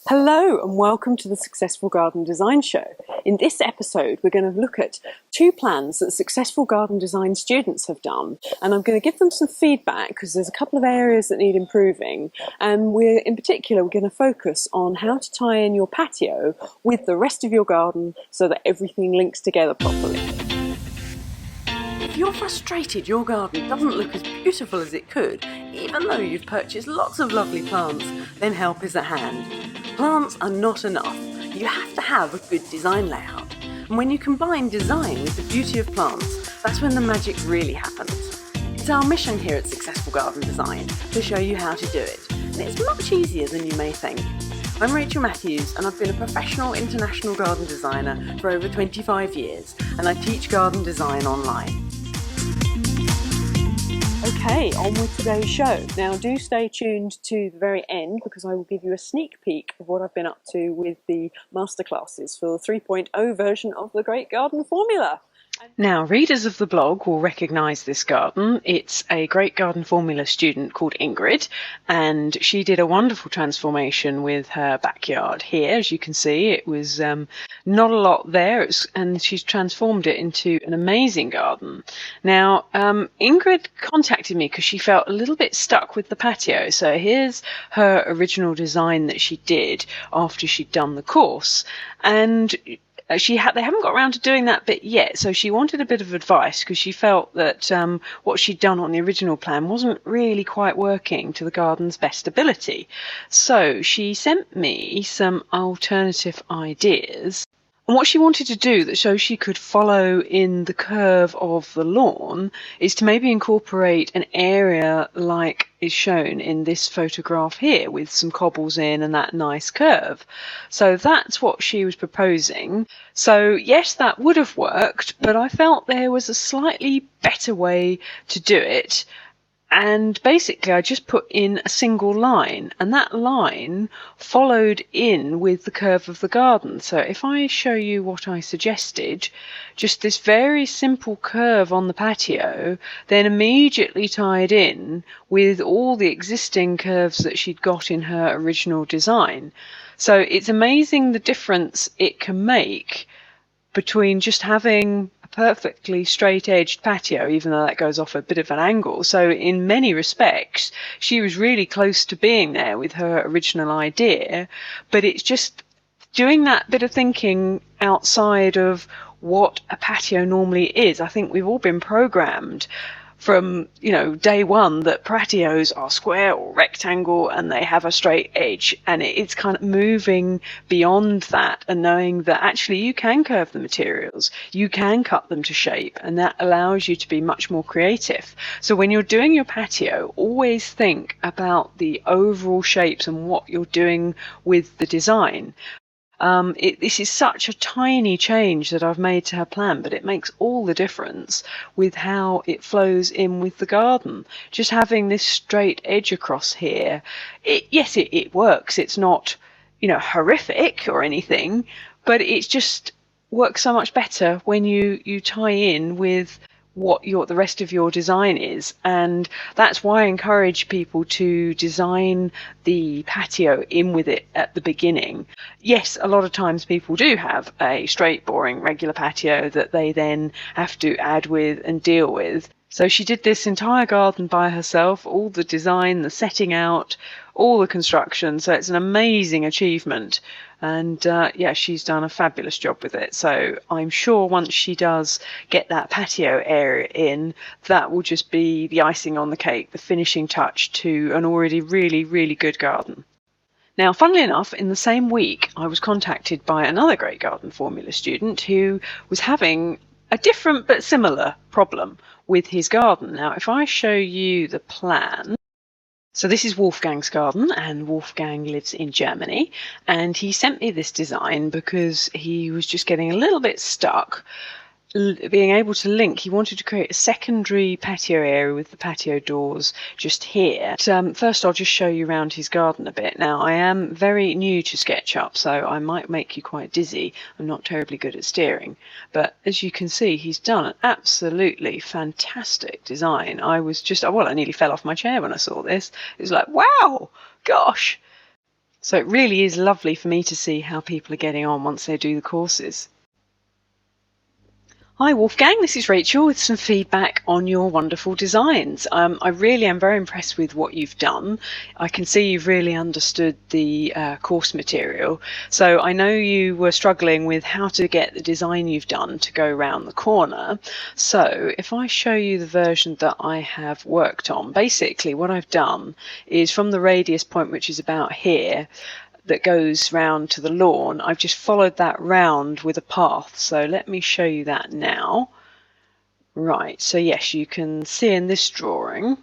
Hello and welcome to the Successful Garden Design Show. In this episode we're going to look at two plans that successful garden design students have done, and I'm going to give them some feedback because there's a couple of areas that need improving, and we're going to focus on how to tie in your patio with the rest of your garden so that everything links together properly. If you're frustrated your garden doesn't look as beautiful as it could, even though you've purchased lots of lovely plants, then help is at hand. Plants are not enough. You have to have a good design layout. And when you combine design with the beauty of plants, that's when the magic really happens. It's our mission here at Successful Garden Design to show you how to do it. And it's much easier than you may think. I'm Rachel Matthews, and I've been a professional international garden designer for over 25 years, and I teach garden design online. Okay, on with today's show. Now do stay tuned to the very end because I will give you a sneak peek of what I've been up to with the masterclasses for the 3.0 version of the Great Garden Formula. Now, readers of the blog will recognise this garden. It's a Great Garden Formula student called Ingrid, and she did a wonderful transformation with her backyard here. As you can see, it was not a lot there, and she's transformed it into an amazing garden. Now, Ingrid contacted me because she felt a little bit stuck with the patio. So here's her original design that she did after she'd done the course, and they haven't got around to doing that bit yet, so she wanted a bit of advice because she felt that what she'd done on the original plan wasn't really quite working to the garden's best ability. So she sent me some alternative ideas. And what she wanted to do, so she could follow in the curve of the lawn, is to maybe incorporate an area like is shown in this photograph here with some cobbles in and that nice curve. So that's what she was proposing. So yes, that would have worked, but I felt there was a slightly better way to do it. And basically I just put in a single line, and that line followed in with the curve of the garden. So if I show you what I suggested, just this very simple curve on the patio, then immediately tied in with all the existing curves that she'd got in her original design. So it's amazing the difference it can make between just having a perfectly straight-edged patio, even though that goes off a bit of an angle. So in many respects, she was really close to being there with her original idea, but it's just doing that bit of thinking outside of what a patio normally is. I think we've all been programmed from day one that patios are square or rectangle and they have a straight edge, and it's kind of moving beyond that and knowing that actually you can curve the materials, you can cut them to shape, and that allows you to be much more creative. So when you're doing your patio, always think about the overall shapes and what you're doing with the design. This is such a tiny change that I've made to her plan, but it makes all the difference with how it flows in with the garden. Just having this straight edge across here, it works. It's not, horrific or anything, but it just works so much better when you tie in with what the rest of your design is. And that's why I encourage people to design the patio in with it at the beginning. Yes, a lot of times people do have a straight, boring, regular patio that they then have to add with and deal with. So she did this entire garden by herself, all the design, the setting out, all the construction. So it's an amazing achievement. And she's done a fabulous job with it. So I'm sure once she does get that patio area in, that will just be the icing on the cake, the finishing touch to an already really, really good garden. Now, funnily enough, in the same week, I was contacted by another Great Garden Formula student who was having a different but similar problem with his garden. Now, if I show you the plan, so this is Wolfgang's garden, and Wolfgang lives in Germany, and he sent me this design because he was just getting a little bit stuck being able to link. He wanted to create a secondary patio area with the patio doors just here. First I'll just show you around his garden a bit. Now I am very new to SketchUp, so I might make you quite dizzy. I'm not terribly good at steering, but as you can see he's done an absolutely fantastic design. I was just, well, I nearly fell off my chair when I saw this. It was like, wow, gosh. So it really is lovely for me to see how people are getting on once they do the courses. Hi Wolfgang, this is Rachel with some feedback on your wonderful designs. I really am very impressed with what you've done. I can see you've really understood the course material. So I know you were struggling with how to get the design you've done to go round the corner. So if I show you the version that I have worked on, basically what I've done is from the radius point, which is about here, that goes round to the lawn, I've just followed that round with a path. So let me show you that now. Right, so yes, you can see in this drawing,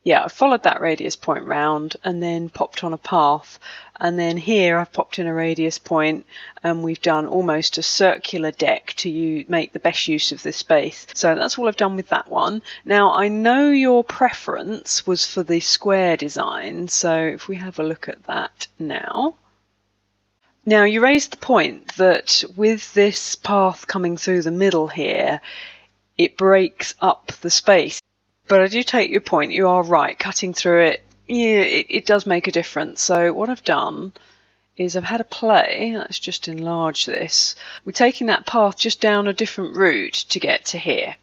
yeah, I followed that radius point round and then popped on a path. And then here I've popped in a radius point and we've done almost a circular deck to make the best use of this space. So that's all I've done with that one. Now I know your preference was for the square design, so if we have a look at that now. Now you raised the point that with this path coming through the middle here, it breaks up the space. But I do take your point, you are right, cutting through it, yeah, it does make a difference. So what I've done is I've had a play, let's just enlarge this, we're taking that path just down a different route to get to here.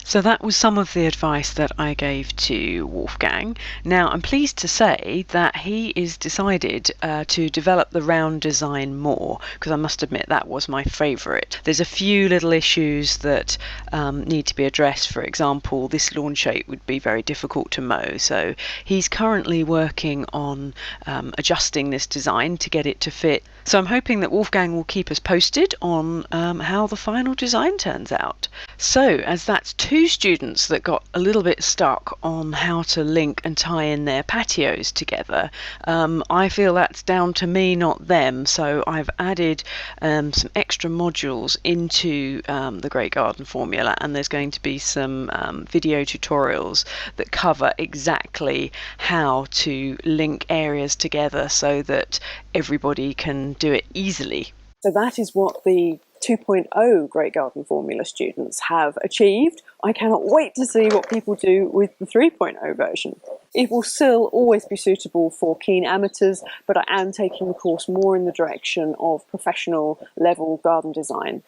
So that was some of the advice that I gave to Wolfgang. Now I'm pleased to say that he is decided to develop the round design more, because I must admit that was my favourite. There's a few little issues that need to be addressed. For example, this lawn shape would be very difficult to mow, so he's currently working on adjusting this design to get it to fit. So I'm hoping that Wolfgang will keep us posted on how the final design turns out. So as that's two students that got a little bit stuck on how to link and tie in their patios together, I feel that's down to me, not them. So I've added some extra modules into the Great Garden Formula, and there's going to be some video tutorials that cover exactly how to link areas together so that everybody can do it easily. So that is what the 2.0 Great Garden Formula students have achieved. I cannot wait to see what people do with the 3.0 version. It will still always be suitable for keen amateurs, but I am taking the course more in the direction of professional level garden design.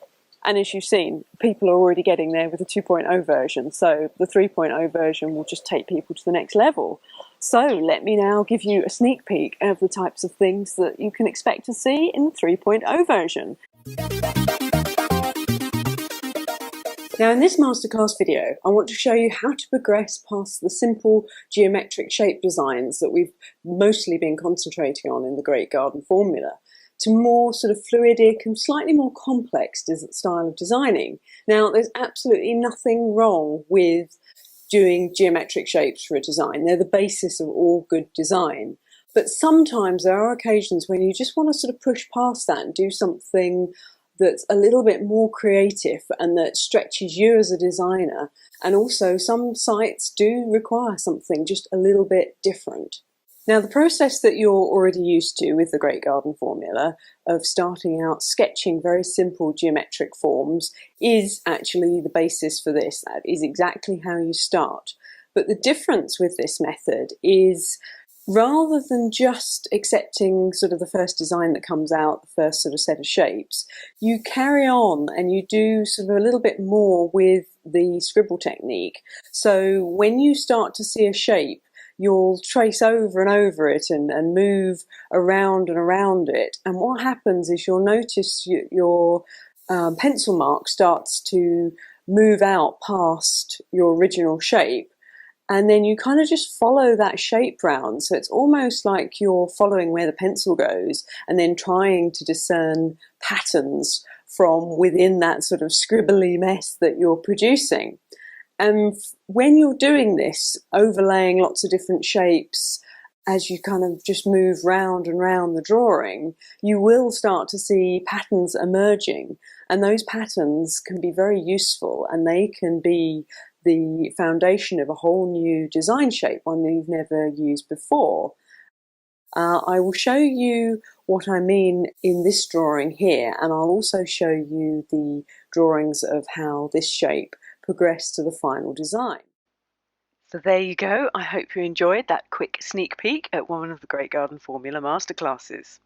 And as you've seen, people are already getting there with the 2.0 version, so the 3.0 version will just take people to the next level. So let me now give you a sneak peek of the types of things that you can expect to see in the 3.0 version. Now in this masterclass video, I want to show you how to progress past the simple geometric shape designs that we've mostly been concentrating on in the Great Garden Formula, to more sort of fluidic and slightly more complex style of designing. Now there's absolutely nothing wrong with doing geometric shapes for a design. They're the basis of all good design. But sometimes there are occasions when you just want to sort of push past that and do something that's a little bit more creative and that stretches you as a designer. And also some sites do require something just a little bit different. Now the process that you're already used to with the Great Garden Formula of starting out sketching very simple geometric forms is actually the basis for this. That is exactly how you start. But the difference with this method is, rather than just accepting sort of the first design that comes out, the first sort of set of shapes, you carry on and you do sort of a little bit more with the scribble technique. So when you start to see a shape, you'll trace over and over it and move around and around it. And what happens is you'll notice your pencil mark starts to move out past your original shape. And then you kind of just follow that shape round. So it's almost like you're following where the pencil goes and then trying to discern patterns from within that sort of scribbly mess that you're producing. And when you're doing this, overlaying lots of different shapes as you kind of just move round and round the drawing, you will start to see patterns emerging. And those patterns can be very useful, and they can be the foundation of a whole new design shape, one you've never used before. I will show you what I mean in this drawing here, and I'll also show you the drawings of how this shape progressed to the final design. So there you go. I hope you enjoyed that quick sneak peek at one of the Great Garden Formula masterclasses.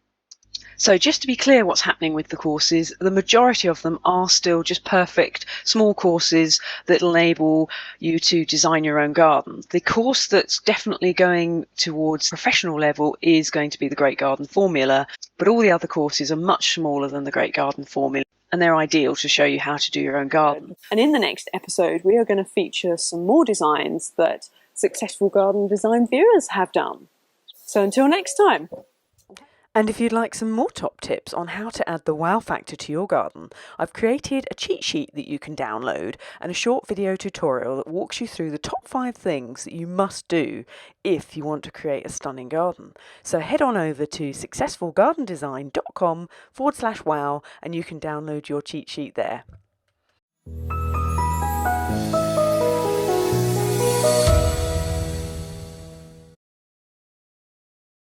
So just to be clear what's happening with the courses, the majority of them are still just perfect small courses that will enable you to design your own garden. The course that's definitely going towards professional level is going to be the Great Garden Formula, but all the other courses are much smaller than the Great Garden Formula, and they're ideal to show you how to do your own garden. And in the next episode, we are going to feature some more designs that successful garden design viewers have done. So until next time. And if you'd like some more top tips on how to add the wow factor to your garden, I've created a cheat sheet that you can download and a short video tutorial that walks you through the top 5 things that you must do if you want to create a stunning garden. So head on over to successfulgardendesign.com/wow and you can download your cheat sheet there.